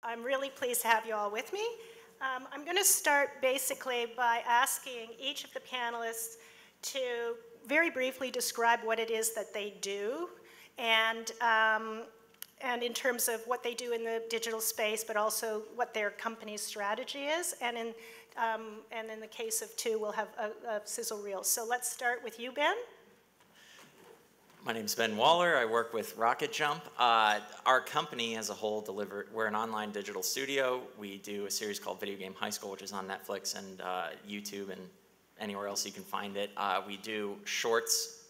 I'm really pleased to have you all with me. I'm going to start basically by asking each of the panelists to very briefly describe what it is that they do, and in terms of what they do in the digital space, but also what their company's strategy is. And in the case of two, we'll have a sizzle reel. So let's start with you, Ben. My name's Ben Waller. I work with Rocket Jump. Our company as a whole we're an online digital studio. We do a series called Videogame Highschool, which is on Netflix and YouTube and anywhere else you can find it. We do shorts.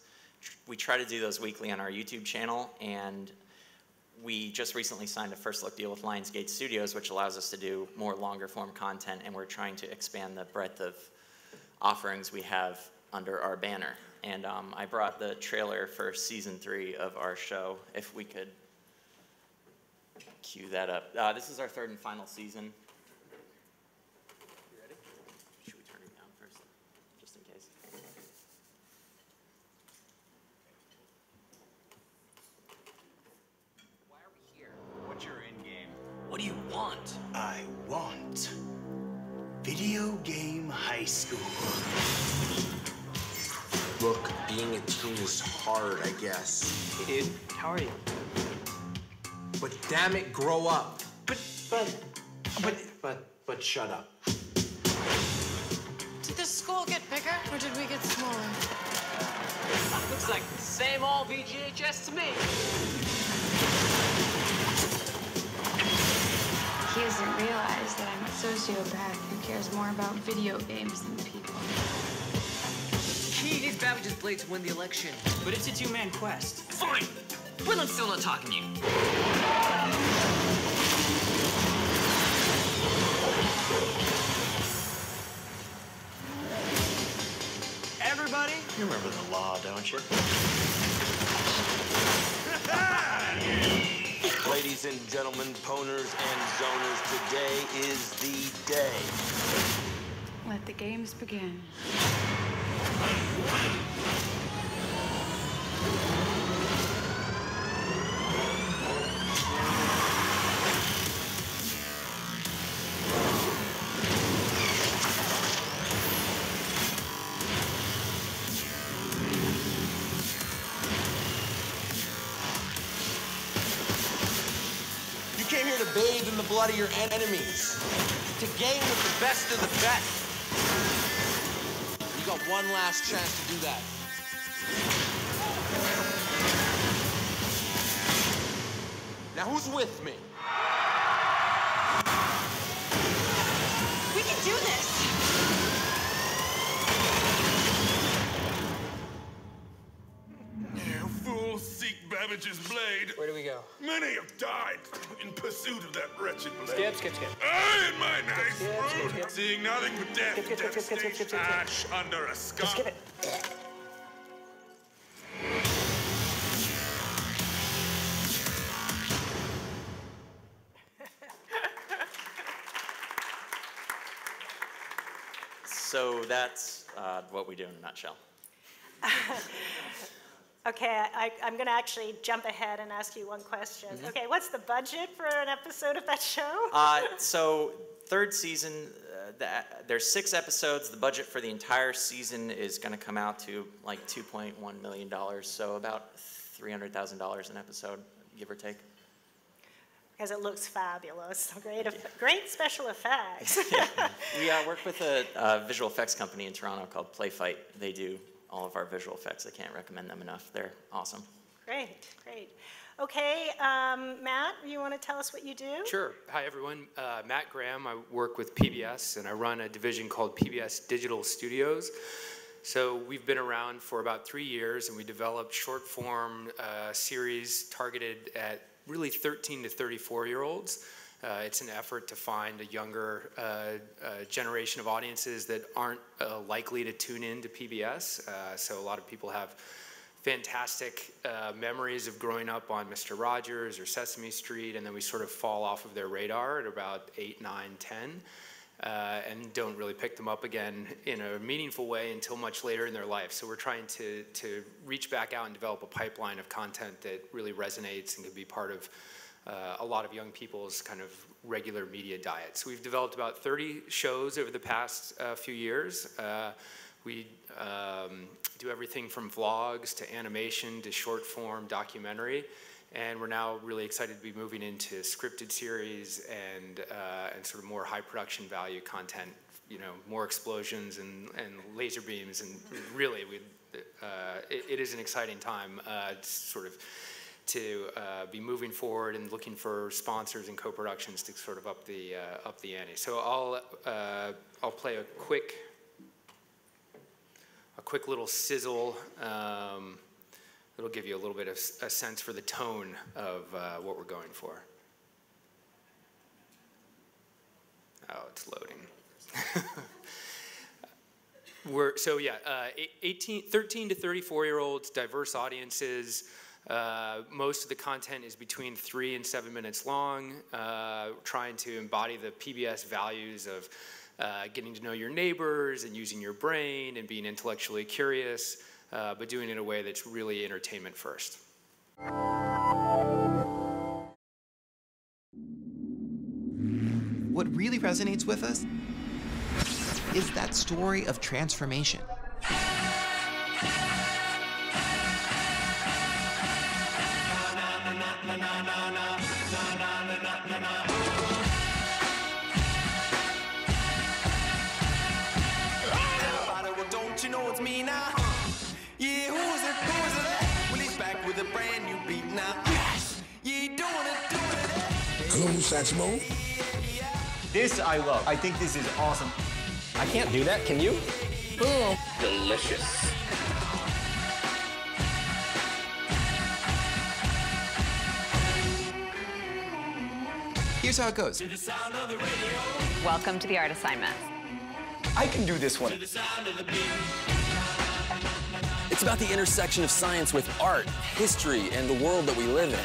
We try to do those weekly on our YouTube channel, and we just recently signed a first look deal with Lionsgate Studios, which allows us to do more longer form content, and we're trying to expand the breadth of offerings we have under our banner. And I brought the trailer for season 3 of our show, if we could cue that up. This is our 3rd and final season. You ready? Should we turn it down first, just in case? Why are we here? What's your end game? What do you want? I want Videogame High School. Look, being a teen is hard, I guess. Hey, dude. How are you? But damn it, grow up. But shut up. Did the school get bigger, or did we get smaller? Looks like the same old VGHS to me. He doesn't realize that I'm a sociopath who cares more about video games than people. He needs Babbage's blade to win the election. But it's a two-man quest. Fine! But I'm still not talking to you. Everybody? You remember the law, don't you? Ladies and gentlemen, poners and zoners, today is the day. Let the games begin. You came here to bathe in the blood of your enemies. To game with the best of the best. You got one last chance to do that. Now who's with me? We can do this! You fools seek Babbage's blade. Where do we go? Many have died in pursuit of that wretched blade. Skip. I and my nice Skip. brood, seeing nothing but death, devastation, ash under a skull. Skip it. So that's what we do in a nutshell. Okay, I'm going to actually jump ahead and ask you one question. Okay, what's the budget for an episode of that show? So 3rd season, there's 6 episodes. The budget for the entire season is going to come out to like $2.1 million, so about $300,000 an episode, give or take. Because it looks fabulous. Great special effects. Yeah. We work with a visual effects company in Toronto called Playfight. They do all of our visual effects. I can't recommend them enough. They're awesome. Great. Okay, Matt, you want to tell us what you do? Sure. Hi, everyone. Matt Graham. I work with PBS, and I run a division called PBS Digital Studios. So we've been around for about 3 years, and we developed short-form series targeted at really 13 to 34-year-olds. It's an effort to find a younger generation of audiences that aren't likely to tune in to PBS. So a lot of people have fantastic memories of growing up on Mr. Rogers or Sesame Street, and then we sort of fall off of their radar at about 8, 9, 10, and don't really pick them up again in a meaningful way until much later in their life. So we're trying to reach back out and develop a pipeline of content that really resonates and can be part of a lot of young people's kind of regular media diet. So we've developed about 30 shows over the past few years. We do everything from vlogs to animation to short form documentary. And we're now really excited to be moving into scripted series and sort of more high production value content, you know, more explosions and laser beams. And really, it is an exciting time to be moving forward and looking for sponsors and co-productions to sort of up the ante. So I'll play a quick little sizzle. It'll give you a little bit of a sense for the tone of what we're going for. Oh, it's loading. 13 to 34-year-olds, diverse audiences. Most of the content is between 3 and 7 minutes long, trying to embody the PBS values of getting to know your neighbors and using your brain and being intellectually curious, but doing it in a way that's really entertainment first. What really resonates with us is that story of transformation. Don't you know it's me now? Yeah, who is it? Who is it? Well, he's back with a brand new beat now. Yes! Yeah, doing it. Cool, Satchmo. This I love. I think this is awesome. I can't do that, can you? Oh. Delicious. Here's how it goes. Welcome to the art assignment. I can do this one. It's about the intersection of science with art, history, and the world that we live in.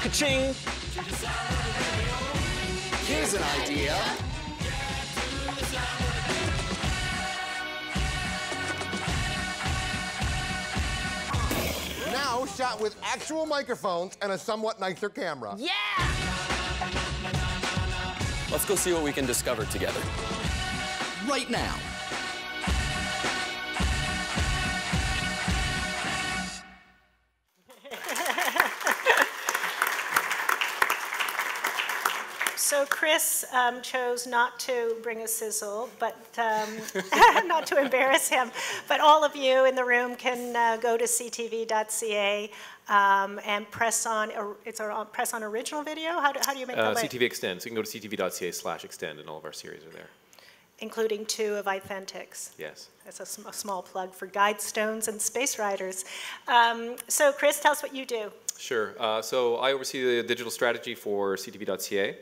Ka-ching! Here's an idea. Now shot with actual microphones and a somewhat nicer camera. Yeah! Let's go see what we can discover together. Right now. So Chris chose not to bring a sizzle, but not to embarrass him. But all of you in the room can go to ctv.ca and press on. Press on original video. How do you make that? CTV Extend. So you can go to ctv.ca/extend, and all of our series are there. Including 2 of iThentic's. Yes. That's a small plug for Guidestones and Space Riders. So Chris, tell us what you do. Sure. So I oversee the digital strategy for ctv.ca.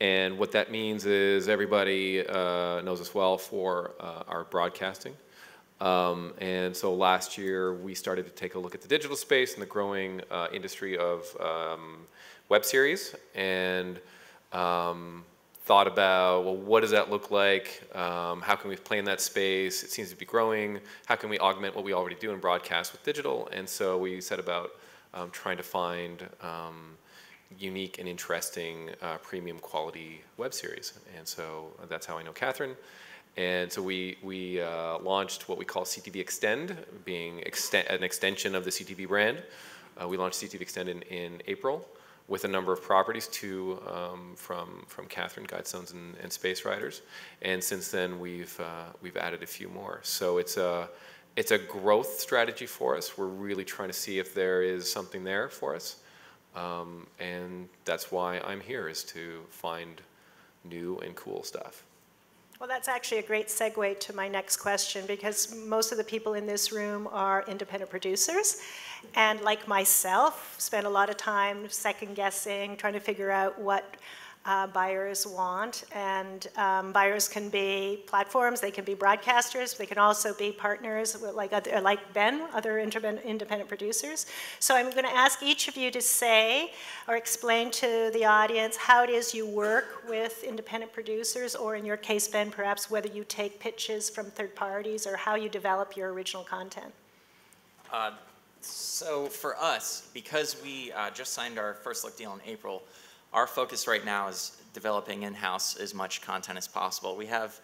And what that means is everybody knows us well for our broadcasting. And so last year we started to take a look at the digital space and the growing industry of web series, and thought about, well, what does that look like? How can we play in that space? It seems to be growing. How can we augment what we already do in broadcast with digital? And so we set about trying to find unique and interesting premium quality web series. And so that's how I know Catherine. And so we launched what we call CTV Extend, being an extension of the CTV brand. We launched CTV Extend in April with a number of properties, 2 from Catherine, Guidestones and Space Riders. And since then we've added a few more. So it's a growth strategy for us. We're really trying to see if there is something there for us. And that's why I'm here, is to find new and cool stuff. Well, that's actually a great segue to my next question, because most of the people in this room are independent producers, and like myself, spend a lot of time second guessing, trying to figure out what buyers want. And buyers can be platforms, they can be broadcasters, they can also be partners like Ben, other independent producers. So I'm going to ask each of you to say or explain to the audience how it is you work with independent producers, or in your case, Ben, perhaps whether you take pitches from third parties or how you develop your original content. So for us, because we just signed our first look deal in April, our focus right now is developing in-house as much content as possible. We have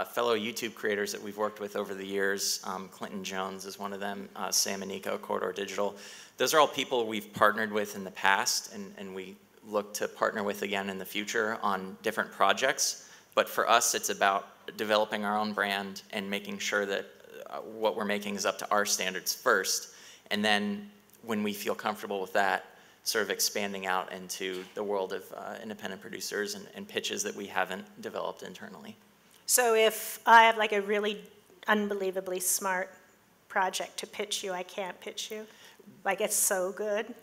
fellow YouTube creators that we've worked with over the years. Clinton Jones is one of them, Sam and Nico, Corridor Digital. Those are all people we've partnered with in the past, and we look to partner with again in the future on different projects. But for us, it's about developing our own brand and making sure that what we're making is up to our standards first. And then when we feel comfortable with that, sort of expanding out into the world of independent producers and pitches that we haven't developed internally. So if I have like a really unbelievably smart project to pitch you, I can't pitch you? Like it's so good?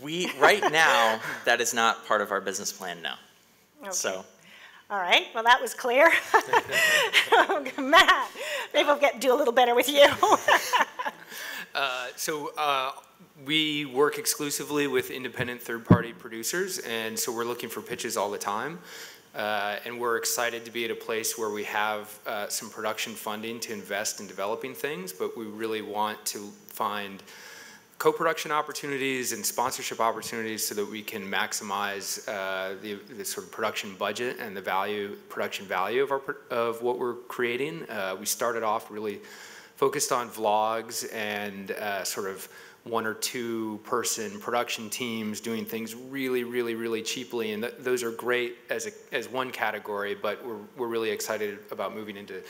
Right now, that is not part of our business plan now. Okay. So. All right, well that was clear. Matt, maybe we'll do a little better with you. We work exclusively with independent third-party producers, and so we're looking for pitches all the time. And we're excited to be at a place where we have some production funding to invest in developing things, but we really want to find co-production opportunities and sponsorship opportunities so that we can maximize the sort of production budget and the production value of what we're creating. We started off really focused on vlogs and sort of 1 or 2 person production teams doing things really, really, really cheaply, and those are great as one category. But we're really excited about moving into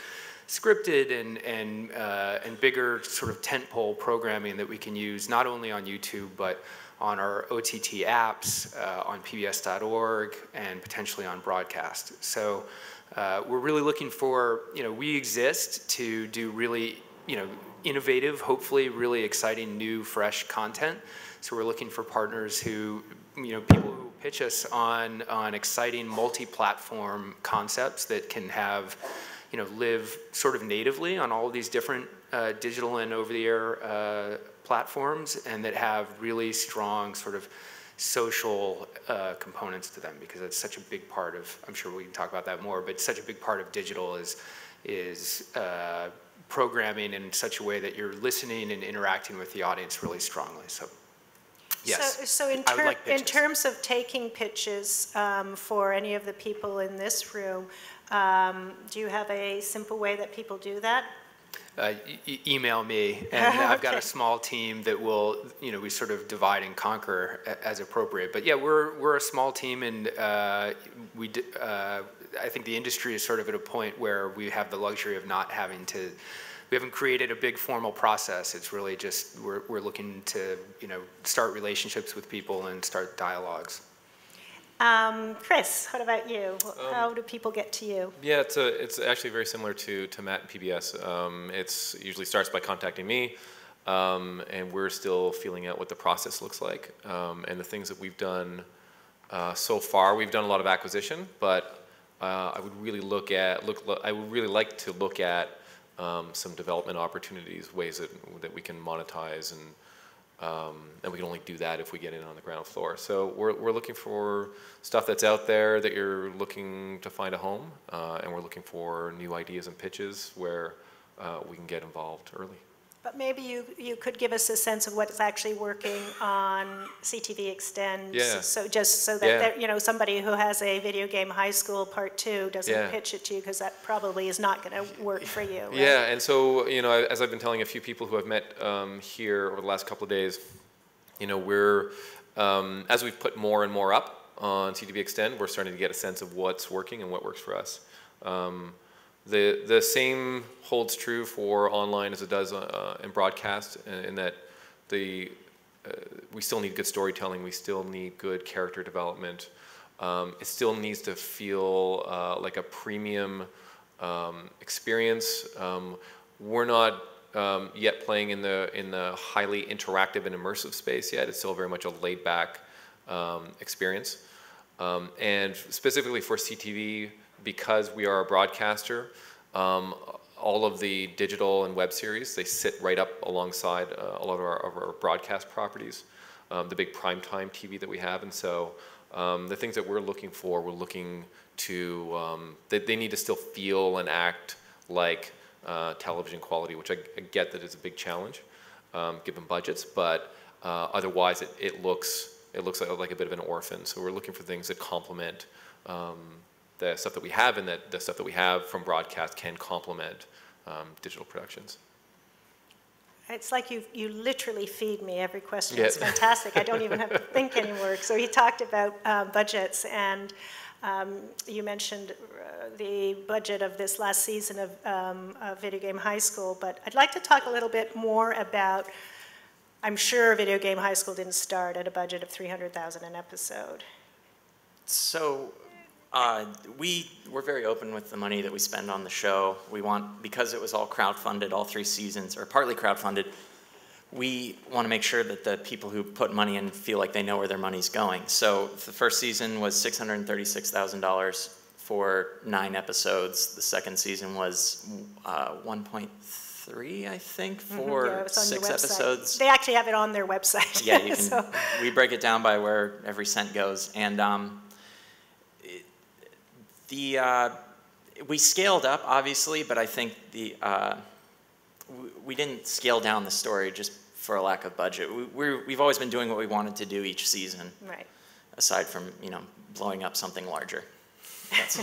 scripted and bigger sort of tentpole programming that we can use not only on YouTube but on our OTT apps, on PBS.org, and potentially on broadcast. So we're really looking for, we exist to do really, innovative, hopefully really exciting, new, fresh content. So we're looking for partners who, people who pitch us on exciting multi-platform concepts that can have, live sort of natively on all of these different digital and over-the-air platforms, and that have really strong sort of social components to them, because it's such a big part of, I'm sure we can talk about that more, but such a big part of digital is programming in such a way that you're listening and interacting with the audience really strongly. So, yes. So in terms of taking pitches for any of the people in this room, do you have a simple way that people do that? Email me, and I've got a small team that will, we sort of divide and conquer as appropriate. But yeah, we're a small team, and I think the industry is sort of at a point where we have the luxury of not having to, we haven't created a big formal process. It's really just, we're looking to, start relationships with people and start dialogues. Chris, what about you? How do people get to you? Yeah, it's actually very similar to Matt and PBS. It usually starts by contacting me, and we're still feeling out what the process looks like. And the things that we've done so far, we've done a lot of acquisition, but I would really I would really like to look at some development opportunities, ways that we can monetize, and we can only do that if we get in on the ground floor. So we're looking for stuff that's out there that you're looking to find a home, and we're looking for new ideas and pitches where we can get involved early. But maybe you could give us a sense of what's actually working on CTV Extend. Yeah. So just so that somebody who has a Videogame Highschool Part 2 doesn't pitch it to you, because that probably is not going to work for you. Right? Yeah, and so as I've been telling a few people who I've met here over the last couple of days, we're as we've put more and more up on CTV Extend, we're starting to get a sense of what's working and what works for us. The same holds true for online as it does in broadcast, in that we still need good storytelling, we still need good character development. It still needs to feel like a premium experience. We're not yet playing in the highly interactive and immersive space yet. It's still very much a laid-back experience. And specifically for CTV, because we are a broadcaster, all of the digital and web series, they sit right up alongside a lot of our broadcast properties, the big primetime TV that we have. And so the things that we're looking for, we're looking to, they need to still feel and act like television quality, which I get that is a big challenge given budgets, but otherwise it looks like a bit of an orphan. So we're looking for things that complement the stuff that we have, and that the stuff that we have from broadcast can complement digital productions. It's like you literally feed me every question. Yeah. It's fantastic. I don't even have to think anymore. So he talked about budgets, and you mentioned the budget of this last season of Videogame High School, but I'd like to talk a little bit more about, I'm sure Videogame High School didn't start at a budget of $300,000 an episode. So we're very open with the money that we spend on the show. We want, because it was all crowdfunded, all 3 seasons, or partly crowdfunded, we want to make sure that the people who put money in feel like they know where their money's going. So the first season was $636,000 for 9 episodes. The second season was 1.3, I think, for 6 episodes. They actually have it on their website. Yeah, you can. So. We break it down by where every cent goes, and we scaled up, obviously, but I think we didn't scale down the story just for a lack of budget. We've always been doing what we wanted to do each season, right? Aside from blowing up something larger. That's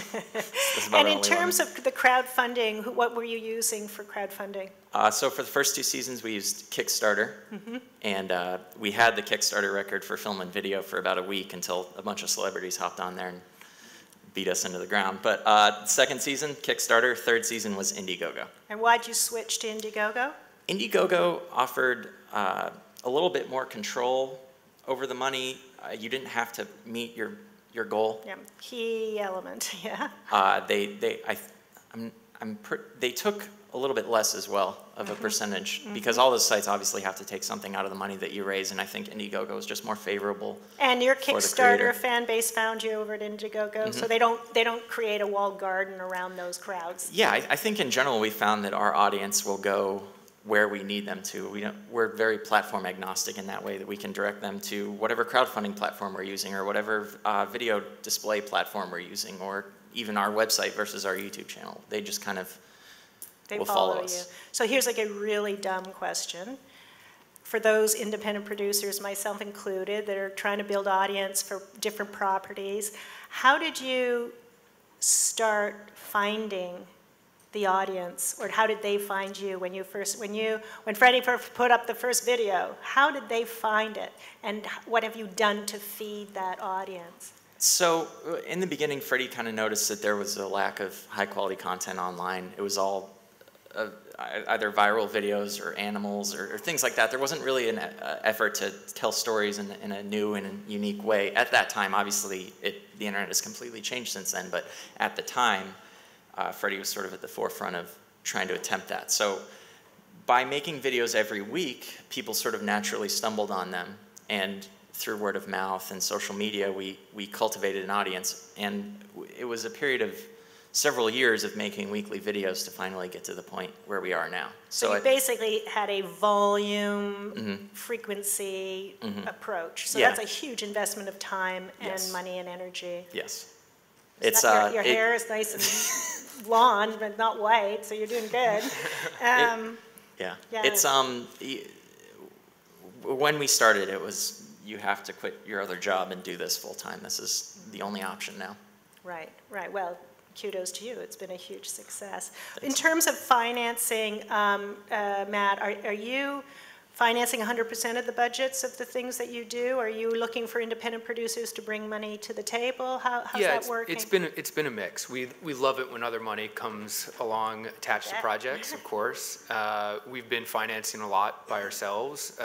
and in terms of the crowdfunding, what were you using for crowdfunding? So for the first 2 seasons, we used Kickstarter, and we had the Kickstarter record for film and video for about a week until a bunch of celebrities hopped on there and beat us into the ground. But second season, Kickstarter. Third season was Indiegogo. And why'd you switch to Indiegogo? Indiegogo offered a little bit more control over the money. You didn't have to meet your goal. Yeah, key element. Yeah. They took a little bit less as well of a percentage, because all those sites obviously have to take something out of the money that you raise, and I think Indiegogo is just more favorable. And your Kickstarter fan base found you over at Indiegogo, so they don't create a walled garden around those crowds. Yeah, I think in general we found that our audience will go where we need them to. We're very platform agnostic in that way, that we can direct them to whatever crowdfunding platform we're using, or whatever video display platform we're using, or even our website versus our YouTube channel. They just kind of will follow us. So here's like a really dumb question. For those independent producers, myself included, that are trying to build audience for different properties, how did you start finding the audience, or how did they find you when Freddie put up the first video? How did they find it, and what have you done to feed that audience? So in the beginning, Freddie kind of noticed that there was a lack of high-quality content online. It was all either viral videos or animals or things like that. There wasn't really an effort to tell stories in a new and unique way. At that time, obviously, the internet has completely changed since then, but at the time, Freddie was sort of at the forefront of trying to attempt that. So by making videos every week, people sort of naturally stumbled on them, and through word of mouth and social media, we cultivated an audience, and it was a period of several years of making weekly videos to finally get to the point where we are now. So you basically had a volume, frequency approach. So that's a huge investment of time and money and energy. Yes. Your hair is nice and blonde, but not white, so you're doing good. It's when we started, it was, you have to quit your other job and do this full time. This is the only option now. Right. Well, kudos to you. It's been a huge success. Thanks. In terms of financing, Matt, are you financing 100% of the budgets of the things that you do? Are you looking for independent producers to bring money to the table? How's that working? It's been a mix. We love it when other money comes along attached to projects, of course. We've been financing a lot by ourselves.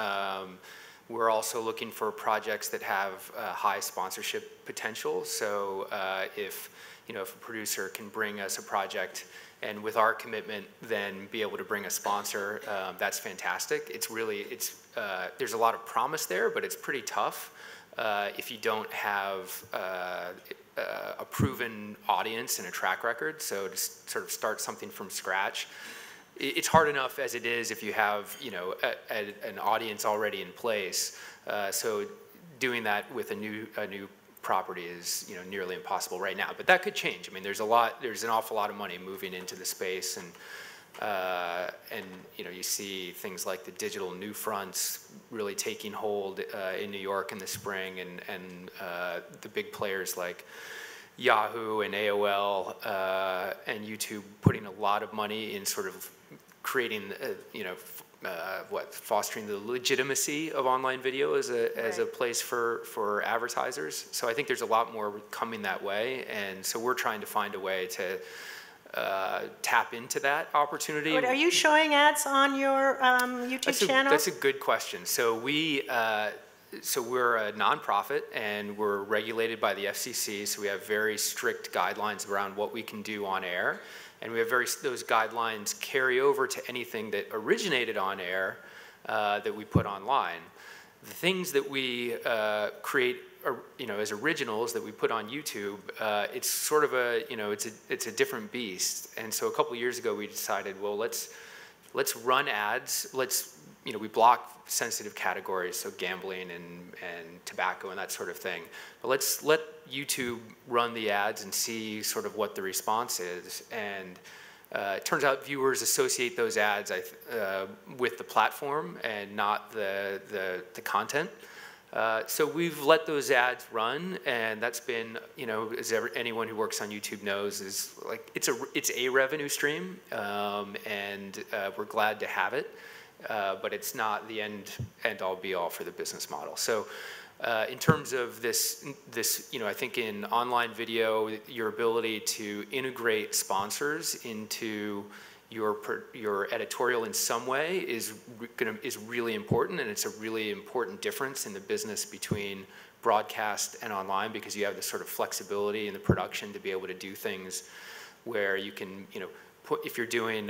We're also looking for projects that have high sponsorship potential. So if a producer can bring us a project, and with our commitment then be able to bring a sponsor, that's fantastic. There's a lot of promise there, but it's pretty tough. if you don't have a proven audience and a track record. So to sort of start something from scratch, it's hard enough as it is if you have, you know, an audience already in place. So doing that with a new property is, you know, nearly impossible right now. But that could change. I mean, there's an awful lot of money moving into the space, and you know, you see things like the digital new fronts really taking hold in New York in the spring, and the big players like Yahoo and AOL and YouTube putting a lot of money in sort of creating, you know, fostering the legitimacy of online video as a place for advertisers. So I think there's a lot more coming that way, and so we're trying to find a way to tap into that opportunity. But are you showing ads on your YouTube channel? That's a good question. So we're a nonprofit, and we're regulated by the FCC. So we have very strict guidelines around what we can do on air, and we have those guidelines carry over to anything that originated on air that we put online. The things that we create, you know, as originals that we put on YouTube, it's sort of a, you know, it's a different beast. And so a couple of years ago we decided, well, let's run ads. You know, we block sensitive categories, so gambling and tobacco and that sort of thing. But let's let YouTube run the ads and see sort of what the response is. And it turns out viewers associate those ads with the platform and not the content. So we've let those ads run, and that's been, you know, as anyone who works on YouTube knows, is like it's a revenue stream, and we're glad to have it, but it's not the end all be all for the business model. So in terms of this, you know, I think in online video, your ability to integrate sponsors into your editorial in some way is really important, and it's a really important difference in the business between broadcast and online, because you have this sort of flexibility in the production to be able to do things where you can, you know, if you're doing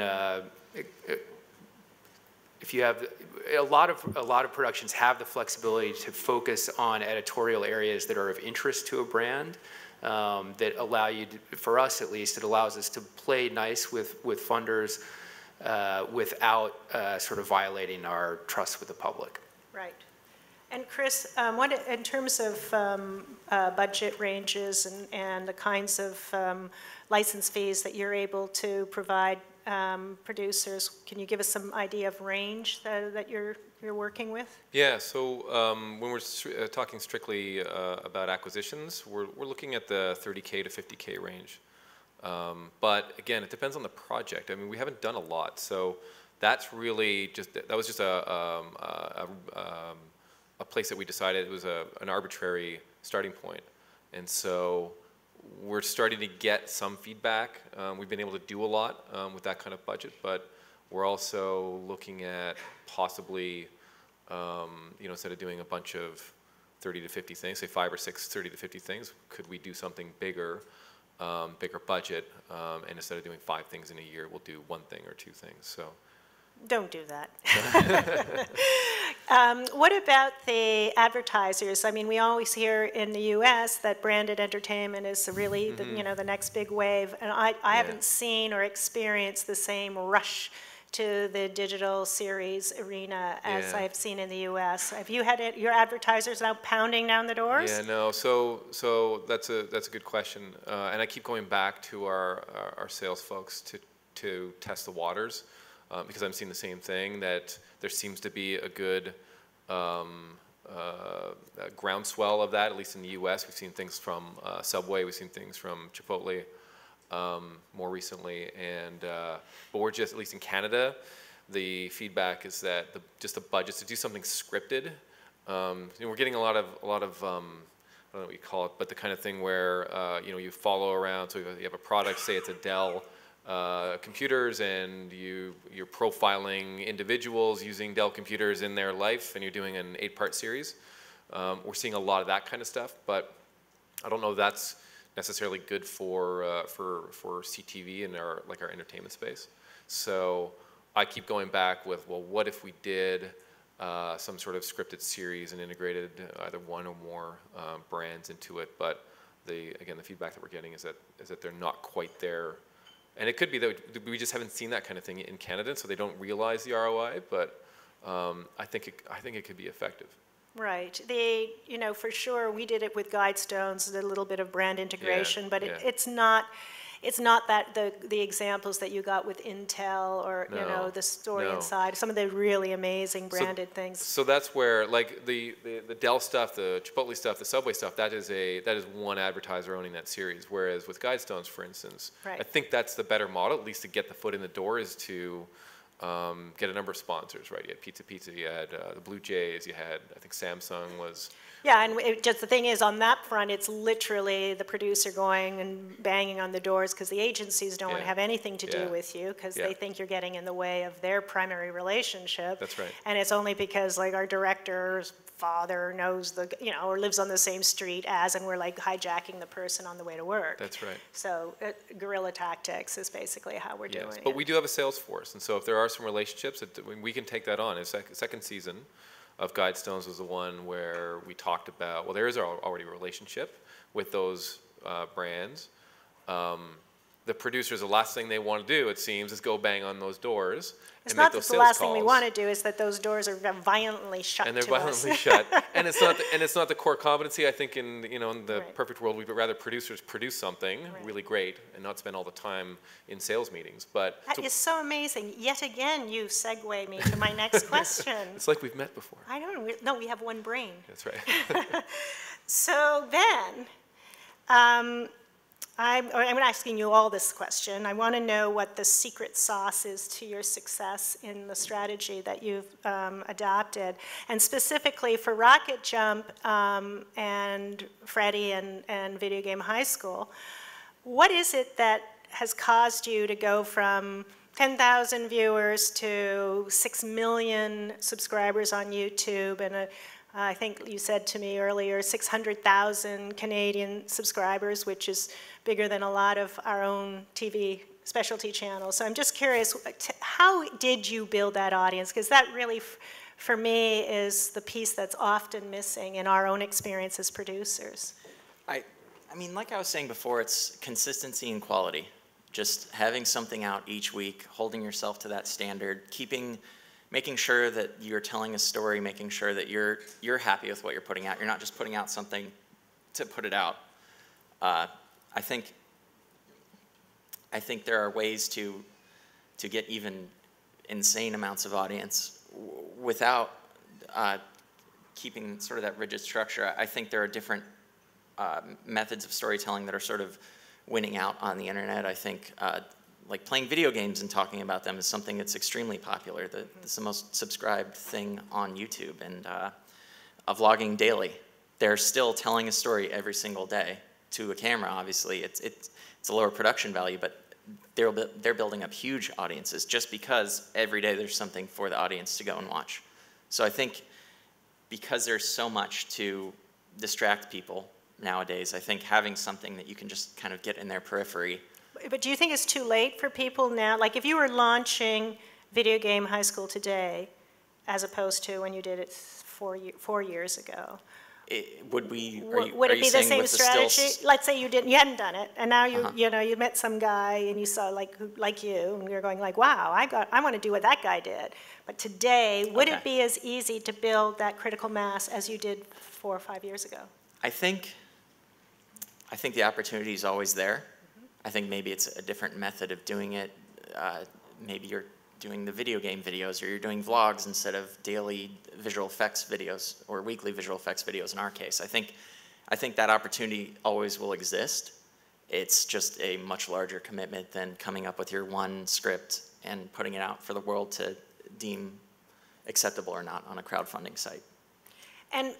if you have a lot of productions have the flexibility to focus on editorial areas that are of interest to a brand, that allow you to, for us at least, it allows us to play nice with funders without sort of violating our trust with the public. Right. And Chris, what in terms of budget ranges and the kinds of license fees that you're able to provide producers, can you give us some idea of range that you're working with? Yeah, so when we're talking strictly about acquisitions, we're looking at the 30K to 50K range. But again, it depends on the project. I mean, we haven't done a lot, so that's really just, that was just a place that we decided it was an arbitrary starting point. And so we're starting to get some feedback. We've been able to do a lot with that kind of budget, but we're also looking at possibly, you know, instead of doing a bunch of 30 to 50 things, say 5 or 6 30 to 50 things, could we do something bigger, bigger budget, and instead of doing 5 things in a year, we'll do 1 thing or 2 things. So. Don't do that. What about the advertisers? I mean, we always hear in the U.S. that branded entertainment is really, the, you know, the next big wave, and I haven't seen or experienced the same rush to the digital series arena as I've seen in the U.S. Have you had your advertisers now pounding down the doors? Yeah, no. So that's a good question, and I keep going back to our sales folks to test the waters. Because I'm seeing the same thing, that there seems to be a good groundswell of that, at least in the U.S. We've seen things from Subway, we've seen things from Chipotle more recently, and but we're just, at least in Canada, the feedback is that just the budgets to do something scripted. You know, we're getting a lot of I don't know what you call it, but the kind of thing where you know, you follow around. So you have a product, say it's a Dell computers, and you're profiling individuals using Dell computers in their life, and you're doing an 8-part series. We're seeing a lot of that kind of stuff, but I don't know if that's necessarily good for CTV and our entertainment space. So I keep going back with, well, what if we did some sort of scripted series and integrated either one or more brands into it. But again, the feedback that we're getting is that they're not quite there. And it could be that we just haven't seen that kind of thing in Canada, so they don't realize the ROI. But I think it could be effective. Right. For sure, we did it with Guidestones, a little bit of brand integration, but it's not that the examples that you got with Intel or the story inside, some of the really amazing branded things. So that's where, like, the Dell stuff, the Chipotle stuff, the Subway stuff, that is one advertiser owning that series. Whereas with Guidestones, for instance, I think that's the better model, at least to get the foot in the door, is to get a number of sponsors, right? You had Pizza, you had the Blue Jays, you had, I think Samsung was. Yeah, and just the thing is, on that front, it's literally the producer going and banging on the doors because the agencies don't want to have anything to do with you because they think you're getting in the way of their primary relationship. That's right. And it's only because, like, our director's father knows or lives on the same street as, and we're like hijacking the person on the way to work. That's right. So guerrilla tactics is basically how we're doing it. But we do have a sales force, and so if there are some relationships, we can take that on. A second season of Guidestones was the one where we talked about, well, there is already a relationship with those brands. The producers, the last thing they want to do, it seems, is go bang on those doors. It's not that the last thing we want to do is that those doors are violently shut to us. And they're violently shut. And it's not the core competency. I think in the perfect world, we'd rather producers produce something really great and not spend all the time in sales meetings. But that is so amazing. Yet again, you segue me to my next question. It's like we've met before. I know. No, we have one brain. That's right. So then, I'm asking you all this question. I want to know what the secret sauce is to your success in the strategy that you've adopted. And specifically for Rocket Jump and Freddie and Videogame Highschool, what is it that has caused you to go from 10,000 viewers to 6 million subscribers on YouTube and I think you said to me earlier, 600,000 Canadian subscribers, which is bigger than a lot of our own TV specialty channels. So I'm just curious, how did you build that audience? Because that really, for me, is the piece that's often missing in our own experience as producers. I mean, like I was saying before, it's consistency and quality. Just having something out each week, holding yourself to that standard, making sure that you're telling a story, making sure that you're happy with what you're putting out. You're not just putting out something to put it out. I think there are ways to get even insane amounts of audience without keeping sort of that rigid structure. I think there are different methods of storytelling that are sort of winning out on the internet. I think like playing video games and talking about them is something that's extremely popular. It's the most subscribed thing on YouTube, and vlogging daily. They're still telling a story every single day to a camera. Obviously, it's a lower production value, but they're building up huge audiences just because every day there's something for the audience to go and watch. So I think because there's so much to distract people nowadays, I think having something that you can just kind of get in their periphery. But do you think it's too late for people now? Like if you were launching Videogame Highschool today, as opposed to when you did it 4 years ago, would it be the same strategy? Let's say you hadn't done it, and now you met some guy and you saw like you, and you're going like, wow, I want to do what that guy did. But today, would it be as easy to build that critical mass as you did 4 or 5 years ago? I think the opportunity is always there. I think maybe it's a different method of doing it. Maybe you're doing the video game videos, or you're doing vlogs instead of daily visual effects videos or weekly visual effects videos in our case. I think that opportunity always will exist. It's just a much larger commitment than coming up with your one script and putting it out for the world to deem acceptable or not on a crowdfunding site. And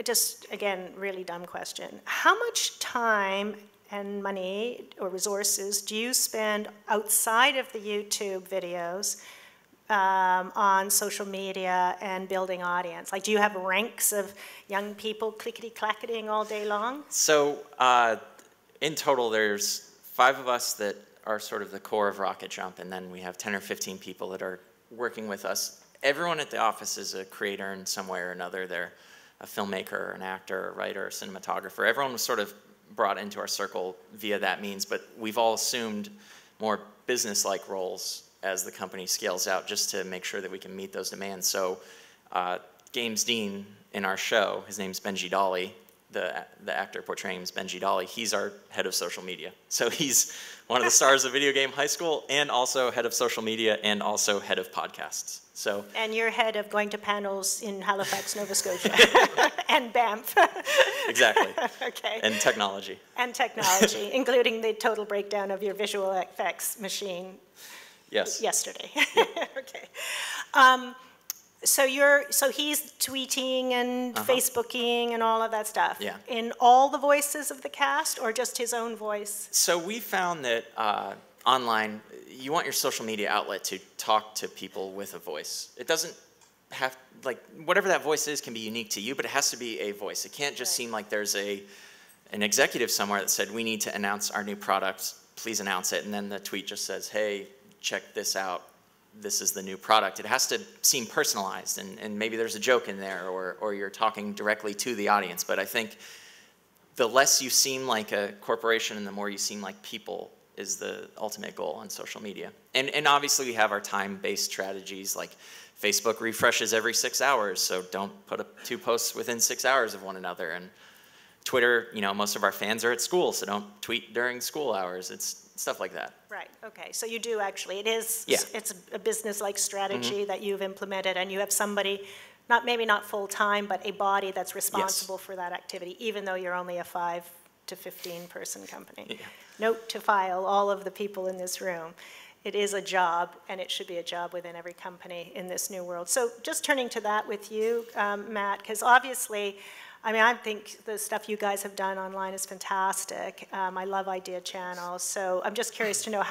just, again, really dumb question. How much time and money or resources do you spend outside of the YouTube videos on social media and building audience? Like, do you have ranks of young people clickety-clacketing all day long? So in total, there's 5 of us that are sort of the core of Rocket Jump, and then we have 10 or 15 people that are working with us everyone at the office is a creator in some way or another. They're a filmmaker, an actor, a writer, a cinematographer. Everyone was sort of brought into our circle via that means, but we've all assumed more business-like roles as the company scales out just to make sure that we can meet those demands. So Games Dean in our show, his name's Benji Dolly, the actor portraying him is Benji Dolly. He's our head of social media. So he's one of the stars of Videogame Highschool and also head of social media and also head of podcasts. So. And you're head of going to panels in Halifax, Nova Scotia, and Banff. Exactly. Okay. And technology. And technology, including the total breakdown of your visual effects machine. Yes. Yesterday. Yep. Okay. So he's tweeting and Facebooking and all of that stuff. Yeah. In all the voices of the cast, or just his own voice? So we found that online, you want your social media outlet to talk to people with a voice. It doesn't have, like, whatever that voice is can be unique to you, but it has to be a voice. It can't just seem like there's an executive somewhere that said, we need to announce our new product, please announce it, and then the tweet just says, hey, check this out. This is the new product. It has to seem personalized, and maybe there's a joke in there, or you're talking directly to the audience. But I think the less you seem like a corporation and the more you seem like people is the ultimate goal on social media. And obviously we have our time-based strategies, like Facebook refreshes every 6 hours, so don't put up 2 posts within 6 hours of one another. And Twitter, you know, most of our fans are at school, so don't tweet during school hours. It's stuff like that. Right, okay, so you do actually, it's a business-like strategy Mhm. that you've implemented, and you have somebody, maybe not full-time, but a body that's responsible for that activity, even though you're only a 5 to 15 person company. Yeah. Note to file, all of the people in this room. It is a job, and it should be a job within every company in this new world. So just turning to that with you, Matt, because obviously, I mean, I think the stuff you guys have done online is fantastic. I love idea channels. So I'm just curious to know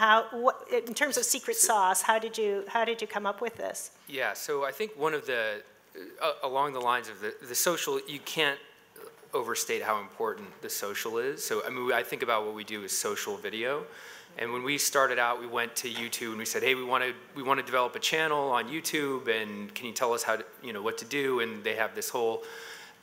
in terms of secret sauce, how did you come up with this? Yeah, so I think one of the, along the lines of the social, you can't overstate how important the social is. So I mean, I think about what we do as social video. And when we started out, we went to YouTube and we said, hey, we want to develop a channel on YouTube, and can you tell us how to, what to do? And they have this whole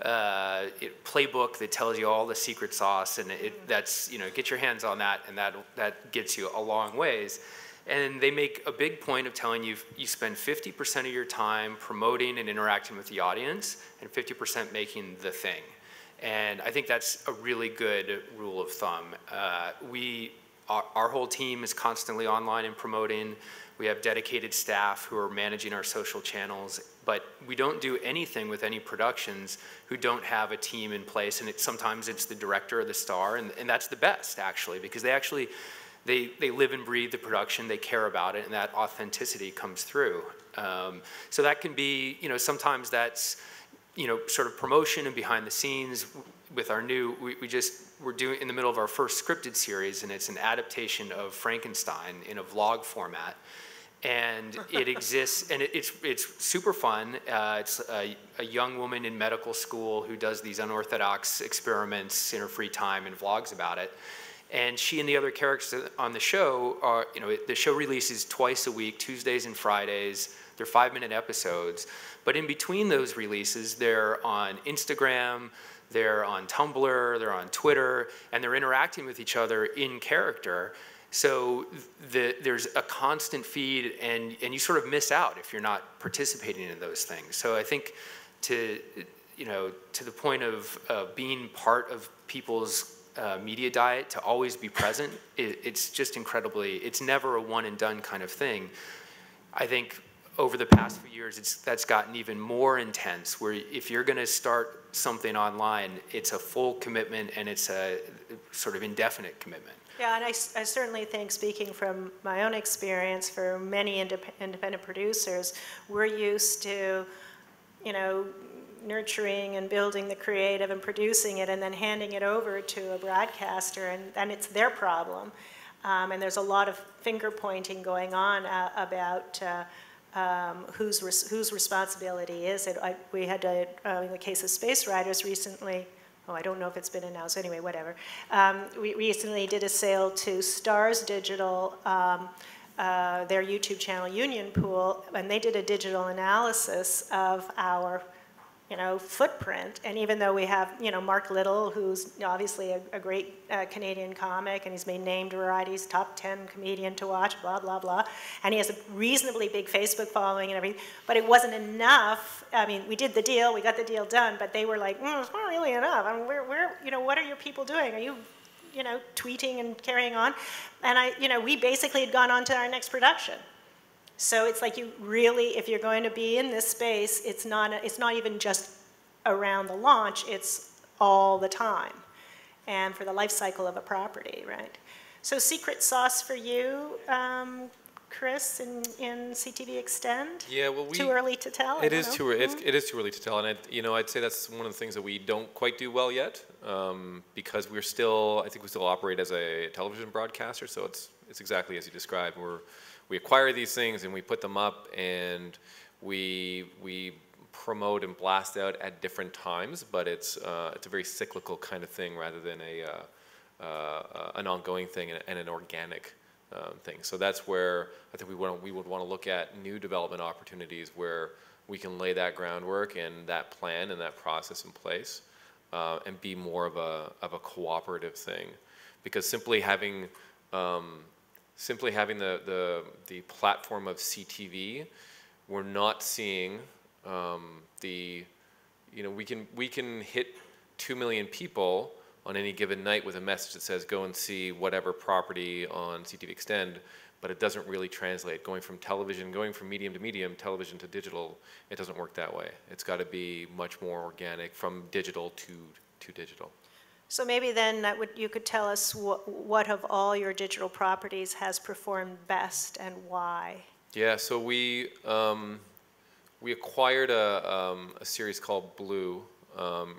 playbook that tells you all the secret sauce, and that's, get your hands on that, and that gets you a long ways. And they make a big point of telling you spend 50% of your time promoting and interacting with the audience, and 50% making the thing. And I think that's a really good rule of thumb. Our whole team is constantly online and promoting. We have dedicated staff who are managing our social channels, but we don't do anything with any productions who don't have a team in place, and sometimes it's the director or the star, and that's the best, actually, because they live and breathe the production, they care about it, and that authenticity comes through. So that can be, sometimes that's, sort of promotion and behind the scenes. With our new, we're doing in the middle of our first scripted series, and it's an adaptation of Frankenstein in a vlog format. And it exists, and it's super fun. It's a young woman in medical school who does these unorthodox experiments in her free time and vlogs about it. And she and the other characters on the show are, the show releases twice a week, Tuesdays and Fridays. They're 5-minute episodes. But in between those releases, they're on Instagram, they're on Tumblr, they're on Twitter, and they're interacting with each other in character. So there's a constant feed, and you sort of miss out if you're not participating in those things. So I think to the point of being part of people's media diet, to always be present, it's just incredibly, it's never a one and done kind of thing. I think over the past few years, that's gotten even more intense, where if you're going to start something online, it's a full commitment, and it's a sort of indefinite commitment. Yeah, and I certainly think, speaking from my own experience, for many independent producers, we're used to, nurturing and building the creative and producing it and then handing it over to a broadcaster, and then it's their problem. And there's a lot of finger pointing going on about whose responsibility is it. We had, in the case of Space Riders recently, I don't know if it's been announced, anyway, whatever. We recently did a sale to Stars Digital their YouTube channel, Union Pool, and they did a digital analysis of our footprint. And even though we have, Mark Little, who's obviously a great Canadian comic, and he's made named varieties, top 10 comedian to watch, blah, blah, blah. And he has a reasonably big Facebook following and everything, but it wasn't enough. I mean, we did the deal, we got the deal done, but they were like, it's not really enough. I mean, what are your people doing? Are you, tweeting and carrying on? And we basically had gone on to our next production. So it's like you really, if you're going to be in this space, it's not even just around the launch, it's all the time, and for the life cycle of a property, right? So secret sauce for you, Chris, in CTV Extend? Yeah, well, too early to tell? It is too early to tell, and I'd say that's one of the things that we don't quite do well yet, because I think we still operate as a television broadcaster, so it's exactly as you described. We acquire these things and we put them up, and we promote and blast out at different times, but it's a very cyclical kind of thing rather than an ongoing thing and an organic thing. So that's where I think we would want to look at new development opportunities where we can lay that groundwork and that plan and that process in place, and be more of a cooperative thing, because simply having the platform of CTV, we're not seeing we can hit 2 million people on any given night with a message that says go and see whatever property on CTV Extend, but it doesn't really translate. Going from medium to medium, television to digital, it doesn't work that way. It's got to be much more organic from digital to digital. So maybe then you could tell us what of all your digital properties has performed best and why. Yeah, so we acquired a series called Blue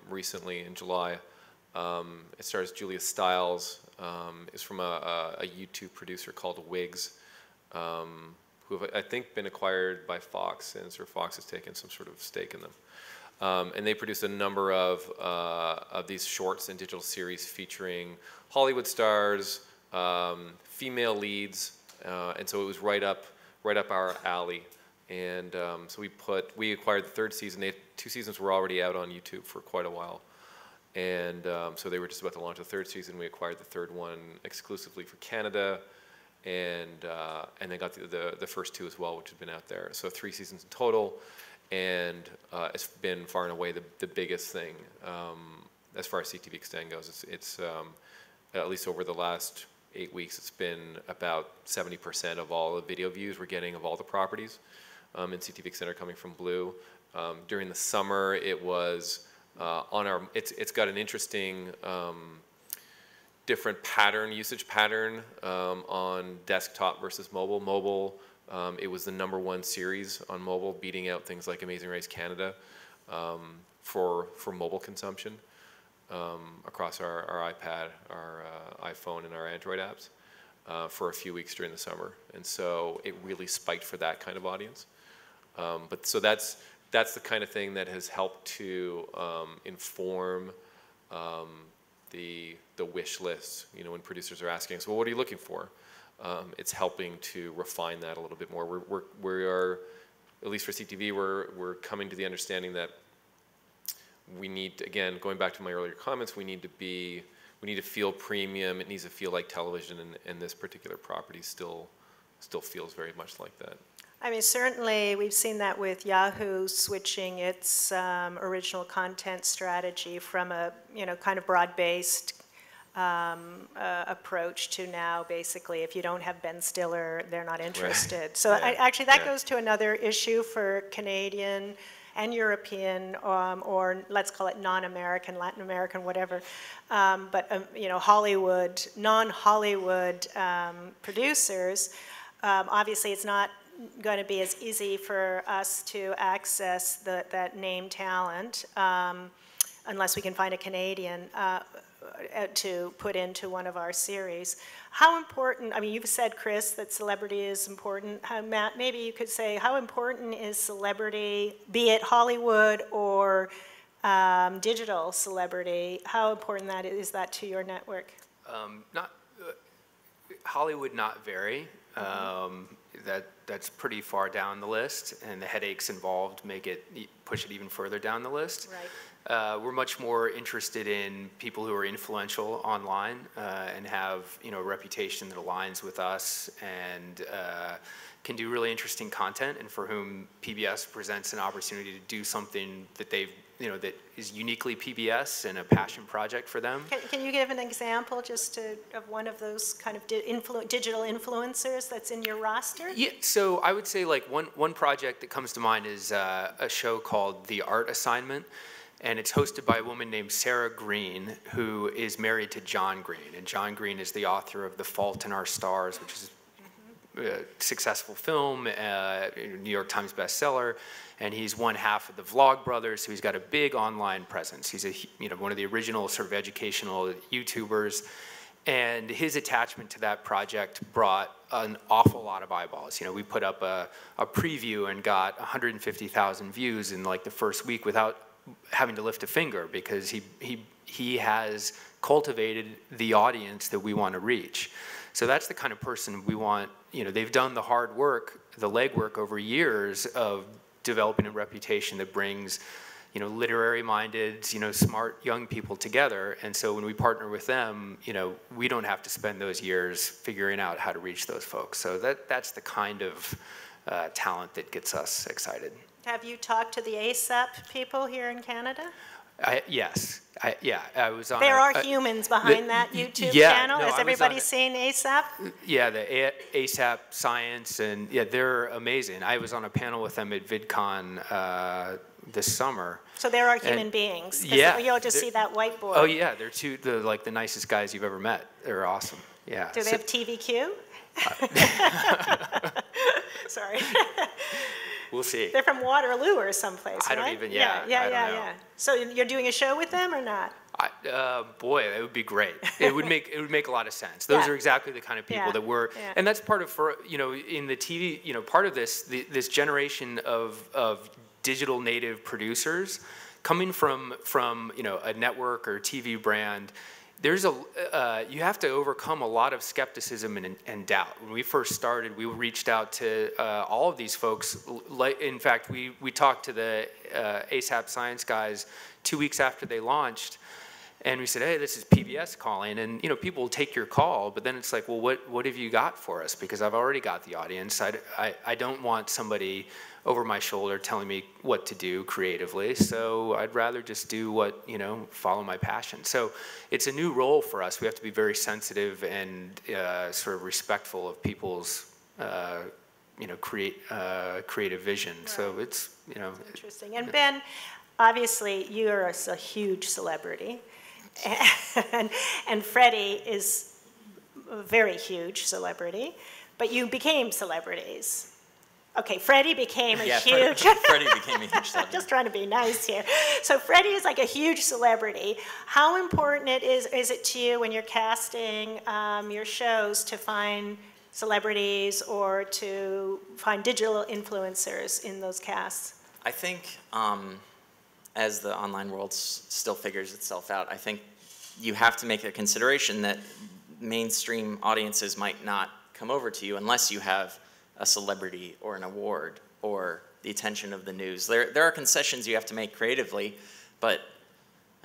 recently in July. It stars Julia Stiles. It's from a YouTube producer called Wiggs, who have, I think, been acquired by Fox, and Sir Fox has taken some sort of stake in them. And they produced a number of these shorts and digital series featuring Hollywood stars, female leads, and so it was right up our alley. And so we acquired the third season. 2 seasons were already out on YouTube for quite a while, and so they were just about to launch the third season. We acquired the third one exclusively for Canada, and they got the first 2 as well, which have been out there. So 3 seasons in total. And it's been far and away the biggest thing as far as CTV Extend goes. It's at least over the last 8 weeks, it's been about 70% of all the video views we're getting of all the properties in CTV Extend are coming from Blue. During the summer, it was it's got an interesting different usage pattern on desktop versus mobile. Mobile. It was the #1 series on mobile, beating out things like Amazing Race Canada for mobile consumption across our iPad, our iPhone, and our Android apps for a few weeks during the summer. And so it really spiked for that kind of audience. So that's the kind of thing that has helped to inform the wish list. When producers are asking us, well, what are you looking for? It's helping to refine that a little bit more. We are, at least for CTV, we're coming to the understanding that we need, again, going back to my earlier comments, we need to feel premium. It needs to feel like television, and this particular property still feels very much like that. I mean, certainly we've seen that with Yahoo switching its original content strategy from a kind of broad-based approach to now basically if you don't have Ben Stiller, they're not interested. Right. So actually that goes to another issue for Canadian and European, or let's call it non-American, Latin American, whatever, but Hollywood, non-Hollywood producers. Obviously it's not going to be as easy for us to access that name talent unless we can find a Canadian to put into one of our series. How important, I mean, you've said, Chris, that celebrity is important. Matt, maybe you could say, how important is celebrity, be it Hollywood or digital celebrity, how important is that to your network? Hollywood not vary. That's pretty far down the list, and the headaches involved push it even further down the list. Right. We're much more interested in people who are influential online and have a reputation that aligns with us and can do really interesting content, and for whom PBS presents an opportunity to do something that that is uniquely PBS and a passion project for them. Can you give an example of one of those kind of digital influencers that's in your roster? Yeah, so I would say like one project that comes to mind is a show called The Art Assignment, and it's hosted by a woman named Sarah Green, who is married to John Green, and John Green is the author of The Fault in Our Stars, which is a successful film, New York Times bestseller, and he's one half of the Vlog Brothers, so he's got a big online presence. He's one of the original sort of educational YouTubers, and his attachment to that project brought an awful lot of eyeballs. We put up a preview and got 150,000 views in like the first week without having to lift a finger, because he has cultivated the audience that we want to reach. So that's the kind of person we want. They've done the hard work, the legwork over years of developing a reputation that brings, literary-minded, smart young people together. And so when we partner with them, we don't have to spend those years figuring out how to reach those folks. So that's the kind of talent that gets us excited. Have you talked to the ASAP people here in Canada? Yes. I was on. There are humans behind that YouTube channel. Has everybody seen ASAP? Yeah, the ASAP Science, and yeah, they're amazing. I was on a panel with them at VidCon this summer. So there are human beings. Yeah, you'll just see that whiteboard. Oh yeah, they're the nicest guys you've ever met. They're awesome. Yeah. Do they have TVQ? Sorry. We'll see. They're from Waterloo or someplace, I don't even, yeah. So you're doing a show with them or not? Boy, it would be great. It would make a lot of sense. Those are exactly the kind of people that we're, and that's part of, in the TV, part of this generation of digital native producers coming from a network or TV brand. There's you have to overcome a lot of skepticism and doubt. When we first started, we reached out to all of these folks. In fact, we talked to the ASAP Science guys 2 weeks after they launched, and we said, hey, this is PBS calling, and people will take your call, but then it's like, well, what have you got for us? Because I've already got the audience. I don't want somebody over my shoulder telling me what to do creatively, so I'd rather just do what, follow my passion. So it's a new role for us. We have to be very sensitive and sort of respectful of people's, creative vision. Right. So it's, Interesting. And Ben, obviously you're a huge celebrity, and Freddie is a very huge celebrity, but you became celebrities. Okay, Freddie became a huge... Freddie became a huge celebrity. Just trying to be nice here. So Freddie is like a huge celebrity. How important is it to you when you're casting your shows to find celebrities or to find digital influencers in those casts? I think as the online world still figures itself out, I think you have to make a consideration that mainstream audiences might not come over to you unless you have a celebrity or an award or the attention of the news. There are concessions you have to make creatively, but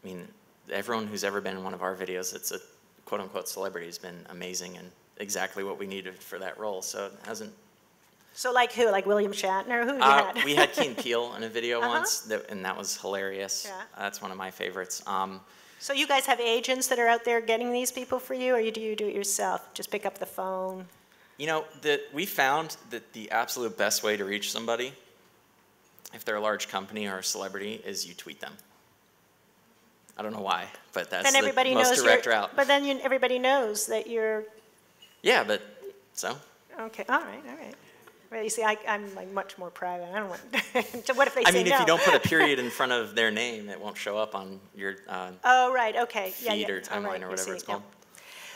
I mean, everyone who's ever been in one of our videos that's a quote-unquote celebrity has been amazing and exactly what we needed for that role. So it hasn't. So like who? Like William Shatner? Who you had? We had Key and Peele in a video once, and that was hilarious. Yeah. That's one of my favorites. So you guys have agents that are out there getting these people for you, or do you do it yourself? Just pick up the phone? We found that the absolute best way to reach somebody, if they're a large company or a celebrity, is you tweet them. I don't know why, but that's the most direct route. But then everybody knows that you're... Yeah, but so? Okay, all right. Well, you see, I'm like much more private. I don't want... So what if they say no? I mean, if you don't put a period in front of their name, it won't show up on your oh, right, okay. feed or timeline or whatever it's called.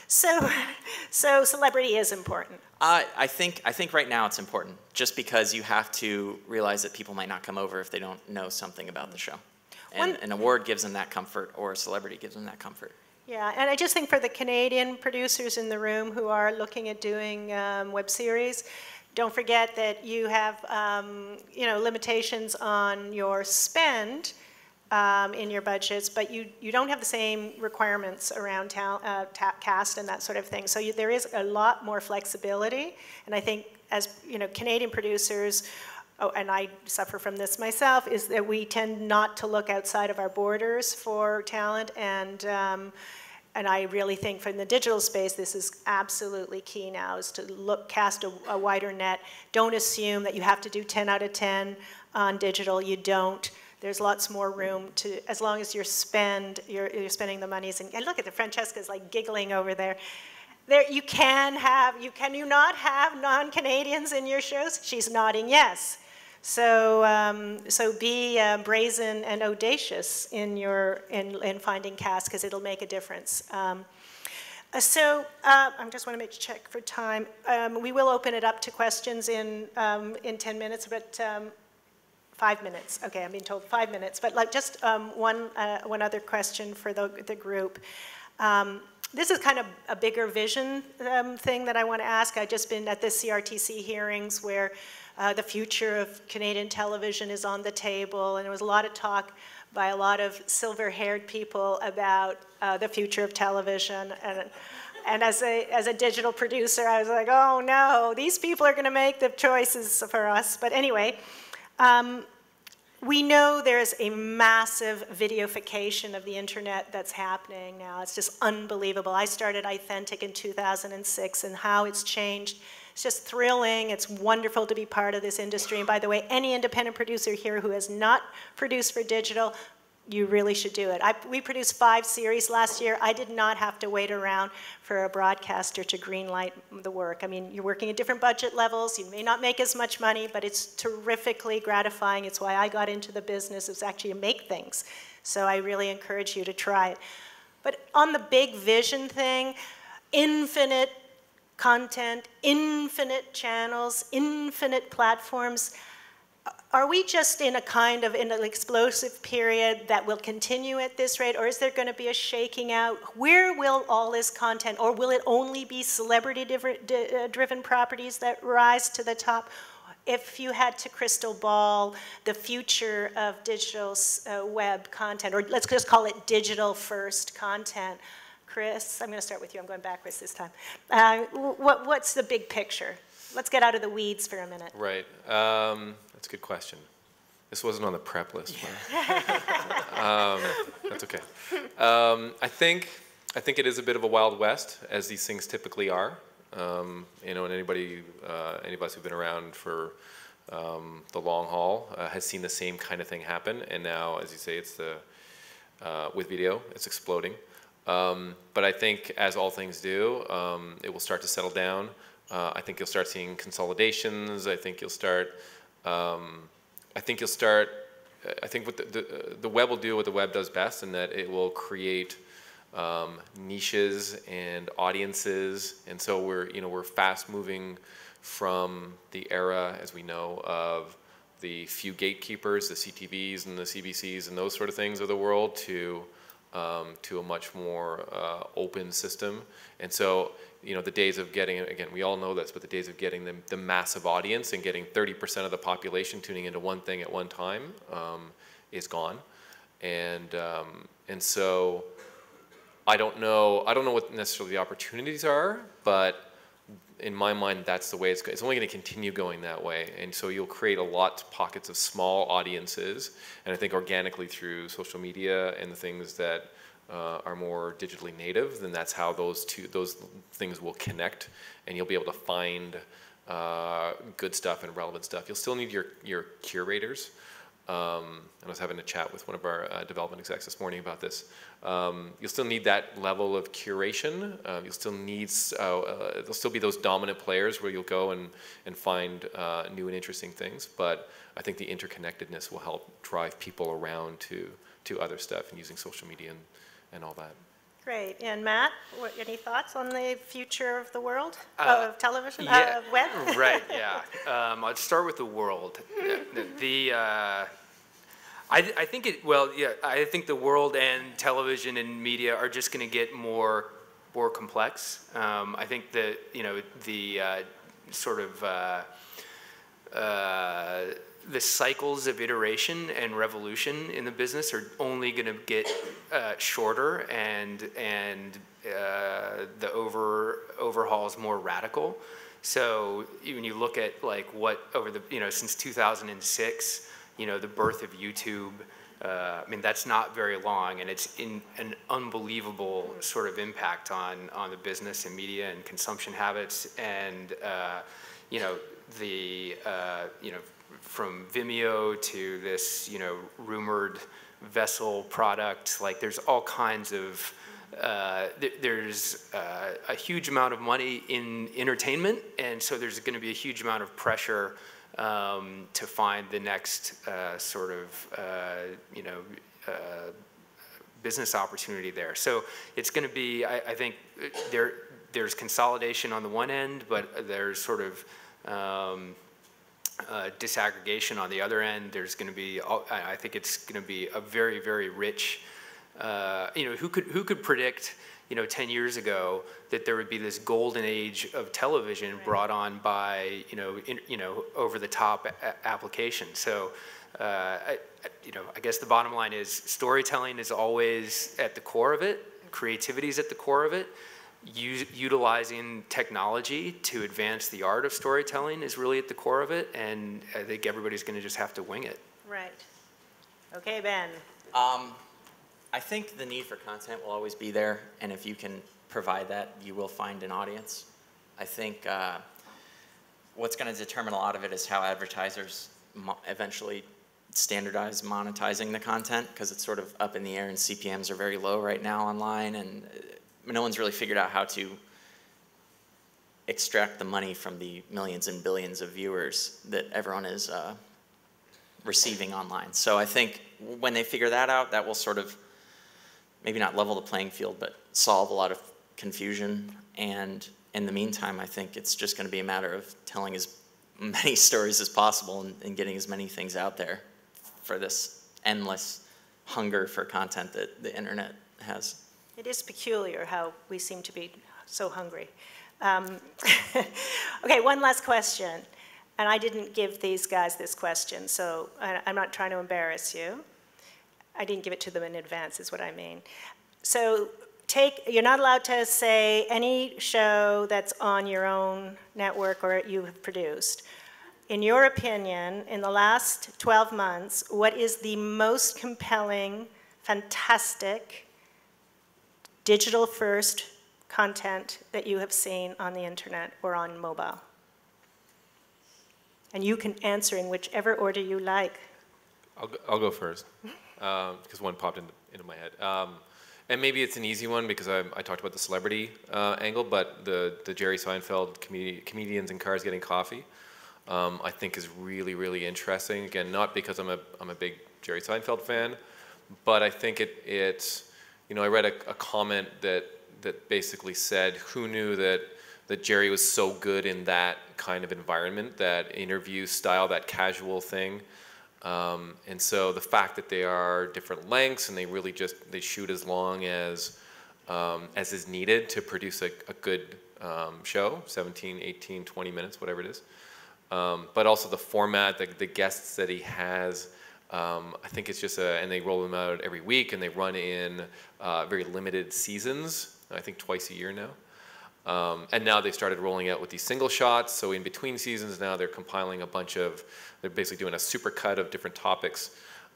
So celebrity is important. I think right now it's important, just because you have to realize that people might not come over if they don't know something about the show. And an award gives them that comfort, or a celebrity gives them that comfort. Yeah, and I just think for the Canadian producers in the room who are looking at doing web series, don't forget that you have limitations on your spend in your budgets, but you don't have the same requirements around cast and that sort of thing. So there is a lot more flexibility, and I think as Canadian producers, and I suffer from this myself, is that we tend not to look outside of our borders for talent, and I really think from the digital space, this is absolutely key now, is to cast a wider net. Don't assume that you have to do 10 out of 10 on digital. You don't. There's lots more room to, as long as you're spending the monies. And look at the Francesca's like giggling over there. You not have non-Canadians in your shows? She's nodding yes. So be brazen and audacious in finding cast, because it'll make a difference. I just want to check for time. We will open it up to questions in 10 minutes, but 5 minutes. Okay, I'm being told 5 minutes. But just one other question for the group. This is kind of a bigger vision thing that I want to ask. I've just been at the CRTC hearings where the future of Canadian television is on the table, and there was a lot of talk by a lot of silver-haired people about the future of television. And as a digital producer, I was like, oh no, these people are going to make the choices for us. But anyway, we know there's a massive videofication of the internet that's happening now. It's just unbelievable. I started iThentic in 2006, and how it's changed. It's just thrilling. It's wonderful to be part of this industry. And by the way, any independent producer here who has not produced for digital, you really should do it. We produced 5 series last year. I did not have to wait around for a broadcaster to greenlight the work. I mean, you're working at different budget levels. You may not make as much money, but it's terrifically gratifying. It's why I got into the business, is actually to make things. So I really encourage you to try it. But on the big vision thing, infinite content, infinite channels, infinite platforms. Are we just in an explosive period that will continue at this rate, or is there going to be a shaking out? Where will all this content, or will it only be celebrity-driven properties that rise to the top? If you had to crystal ball the future of digital web content, or let's just call it digital-first content, Chris, I'm going to start with you. I'm going backwards this time. What's the big picture? Let's get out of the weeds for a minute. Right. That's a good question. This wasn't on the prep list. That's okay. I think it is a bit of a Wild West, as these things typically are. And anybody of us who've been around for the long haul has seen the same kind of thing happen. And now, as you say, it's with video, it's exploding. But I think, as all things do, it will start to settle down. I think you'll start seeing consolidations. I think what the web will do what the web does best, in that it will create niches and audiences. And so we're fast moving from the era, as we know, of the few gatekeepers, the CTVs and the CBCs and those sort of things of the world, to a much more open system. And so, the days of getting, again, we all know this, but the days of getting the massive audience and getting 30% of the population tuning into one thing at one time is gone. And so I don't know what necessarily the opportunities are, but in my mind, that's the way it's only going to continue going that way. And so you'll create pockets of small audiences, and I think organically through social media and the things that are more digitally native, then that's how those things will connect, and you'll be able to find good stuff and relevant stuff. You'll still need your curators. I was having a chat with one of our development execs this morning about this. You'll still need that level of curation. You'll still need, there'll still be those dominant players where you'll go and find new and interesting things. But I think the interconnectedness will help drive people around to other stuff, and using social media and all that. Great. And Matt, any thoughts on the future of the world, of television, web? Right, yeah. I'll start with the world. I think I think the world and television and media are just going to get more complex. I think that, the sort of the cycles of iteration and revolution in the business are only going to get shorter, and the overhaul is more radical. So when you look at like what over the since 2006, the birth of YouTube, I mean that's not very long, and it's in an unbelievable sort of impact on the business and media and consumption habits, and from Vimeo to this rumored Vessel product, like there's all kinds of there's a huge amount of money in entertainment, and so there's going to be a huge amount of pressure to find the next sort of business opportunity there. So it's going to be, I think there's consolidation on the one end, but there's sort of disaggregation on the other end. There's going to be, I think it's going to be a very, very rich, who could predict 10 years ago that there would be this golden age of television brought on by over-the-top applications. So I guess the bottom line is storytelling is always at the core of it. Creativity is at the core of it. Utilizing technology to advance the art of storytelling is really at the core of it, and I think everybody's going to just have to wing it. Right. Okay, Ben. I think the need for content will always be there, and if you can provide that, you will find an audience. I think what's going to determine a lot of it is how advertisers eventually standardize monetizing the content, because it's sort of up in the air and CPMs are very low right now online, and no one's really figured out how to extract the money from the millions and billions of viewers that everyone is receiving online. So I think when they figure that out, that will sort of maybe not level the playing field, but solve a lot of confusion. And in the meantime, I think it's just going to be a matter of telling as many stories as possible and getting as many things out there for this endless hunger for content that the internet has. It is peculiar how we seem to be so hungry. Okay, one last question. And I didn't give these guys this question, so I'm not trying to embarrass you. I didn't give it to them in advance, is what I mean. So you're not allowed to say any show that's on your own network or you have produced. In your opinion, in the last 12 months, what is the most compelling, fantastic, digital-first content that you have seen on the internet or on mobile? And you can answer in whichever order you like. I'll go first, because one popped into my head. And maybe it's an easy one because I talked about the celebrity angle, but the Jerry Seinfeld comedians in cars getting coffee, I think is really, really interesting. Again, not because I'm a big Jerry Seinfeld fan, but I think it's I read a comment that basically said, who knew that Jerry was so good in that kind of environment, that interview style, that casual thing. And so the fact that they are different lengths and they really they shoot as long as is needed to produce a good show, 17, 18, 20 minutes, whatever it is. But also the format, the guests that he has, I think it's just and they roll them out every week, and they run in very limited seasons, I think twice a year now. And now they started rolling out with these single shots, so in between seasons now they're compiling a bunch of, they're basically doing a super cut of different topics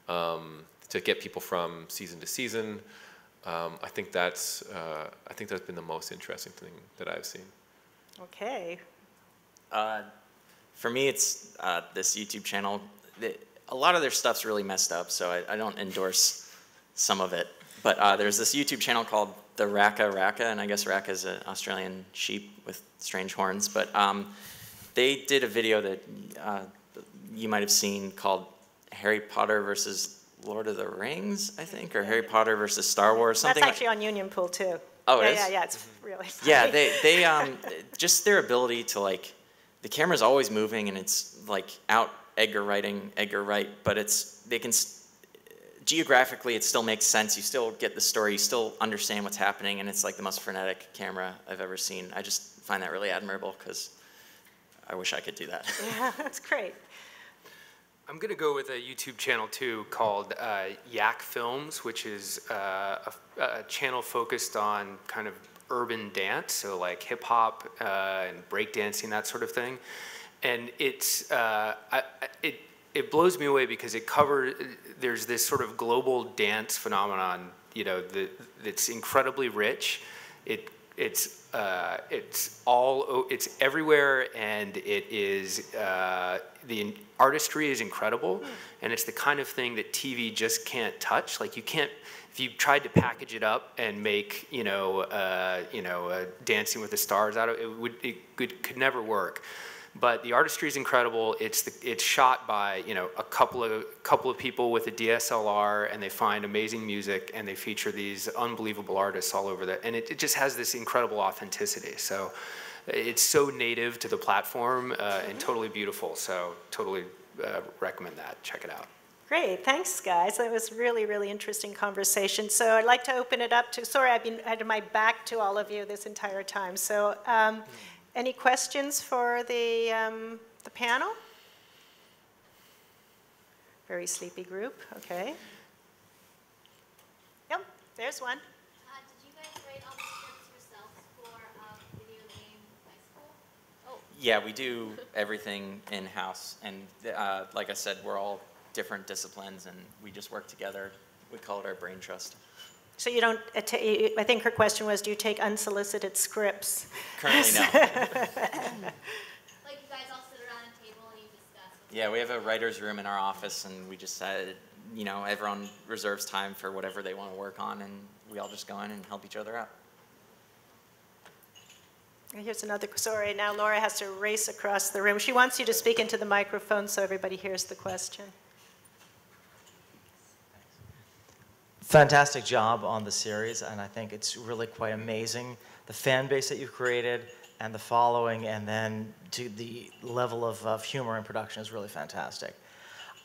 to get people from season to season. I think that's been the most interesting thing that I've seen. Okay. For me, it's this YouTube channel. A lot of their stuff's really messed up, so I don't endorse some of it. But there's this YouTube channel called the Raka, and I guess Raka is an Australian sheep with strange horns. But they did a video that you might have seen called Harry Potter versus Lord of the Rings, I think, or Harry Potter versus Star Wars, something. That's actually on Union Pool too. Oh, yeah, it is? Yeah, it's really funny. Yeah, they just their ability to the camera's always moving and it's out Edgar Wright, but geographically, it still makes sense. You still get the story. You still understand what's happening, and it's like the most frenetic camera I've ever seen. I just find that really admirable because I wish I could do that. Yeah, that's great. I'm going to go with a YouTube channel too called Yak Films, which is a channel focused on kind of urban dance, so like hip hop and breakdancing, that sort of thing. And it's it blows me away because it covers, there's this sort of global dance phenomenon, you know, that's incredibly rich. It's everywhere, and it is, the artistry is incredible, and it's the kind of thing that TV just can't touch. Like you can't, if you tried to package it up and make, Dancing with the Stars out of it, it could never work. But the artistry is incredible. It's shot by a couple of people with a DSLR, and they find amazing music, and they feature these unbelievable artists all over that, and it just has this incredible authenticity. So it's so native to the platform and totally beautiful. So totally recommend that. Check it out. Great, thanks guys. That was really, really interesting conversation. So I'd like to open it up to, sorry, I've had my back to all of you this entire time. So any questions for the panel? Very sleepy group, okay. Yep, there's one. Did you guys write all the scripts yourselves for Videogame Highschool? Oh. Yeah, we do everything in-house, and like I said, we're all different disciplines, and we just work together. We call it our brain trust. So you don't, I think her question was, do you take unsolicited scripts? Currently, no. Like you guys all sit around a table and you discuss. Yeah, we have a writer's room in our office, and we just said, everyone reserves time for whatever they want to work on, and we all just go in and help each other out. Here's another, sorry, now Laura has to race across the room. She wants you to speak into the microphone so everybody hears the question. Fantastic job on the series, and I think it's really quite amazing. The fan base that you've created and the following, and then to the level of humor and production is really fantastic.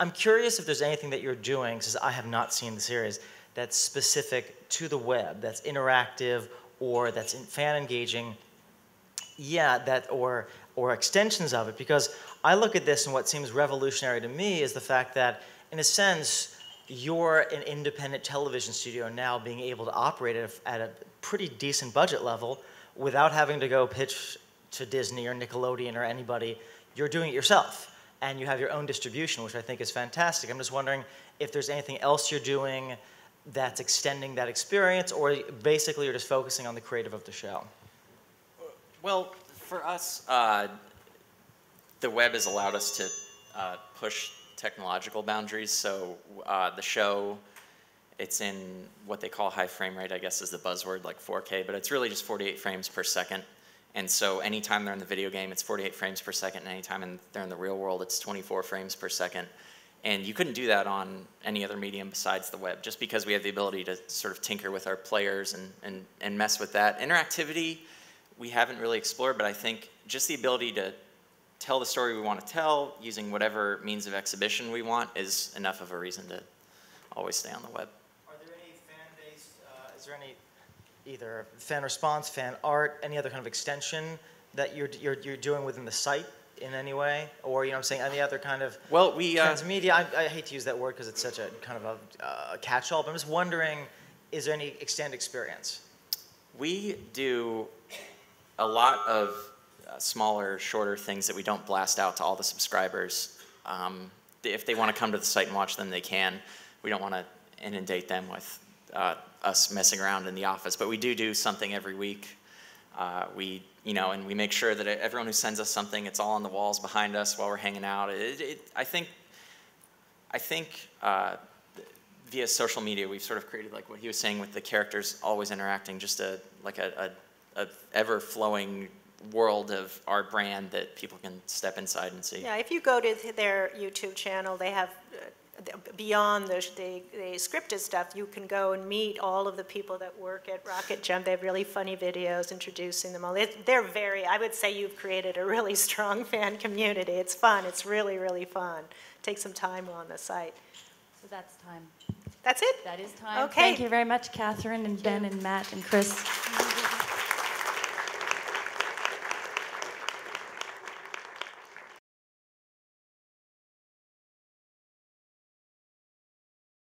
I'm curious if there's anything that you're doing, since I have not seen the series, that's specific to the web, that's interactive or that's fan engaging, or extensions of it, because I look at this and what seems revolutionary to me is the fact that, in a sense, you're an independent television studio now being able to operate at a pretty decent budget level without having to go pitch to Disney or Nickelodeon or anybody. You're doing it yourself, and you have your own distribution, which I think is fantastic. I'm just wondering if there's anything else you're doing that's extending that experience, or basically you're just focusing on the creative of the show. Well, for us, the web has allowed us to push technological boundaries. So the show, it's in what they call high frame rate, I guess is the buzzword, like 4K, but it's really just 48 frames per second. And so anytime they're in the video game, it's 48 frames per second, and anytime they're in the real world, it's 24 frames per second. And you couldn't do that on any other medium besides the web, just because we have the ability to sort of tinker with our players and mess with that. Interactivity, we haven't really explored, but I think just the ability to tell the story we want to tell using whatever means of exhibition we want is enough of a reason to always stay on the web. Are there any fan-based, is there any either fan response, fan art, any other kind of extension that you're doing within the site in any way? Or, what I'm saying, any other kind of transmedia? I hate to use that word because it's such a kind of a catch-all, but I'm just wondering, is there any extended experience? We do a lot of smaller, shorter things that we don't blast out to all the subscribers. If they want to come to the site and watch them, they can. We don't want to inundate them with us messing around in the office, but we do something every week. And we make sure that everyone who sends us something, it's all on the walls behind us while we're hanging out. I think via social media, we've sort of created, like what he was saying, with the characters always interacting, just a ever-flowing world of our brand that people can step inside and see. Yeah, if you go to their YouTube channel, they have, beyond the scripted stuff, you can go and meet all of the people that work at Rocket Jump. They have really funny videos introducing them all. They're very, I would say you've created a really strong fan community. It's fun. It's really, really fun. Take some time on the site. So that's time. That's it? That is time. Okay. Thank you very much, Catherine and Ben and Matt and Chris.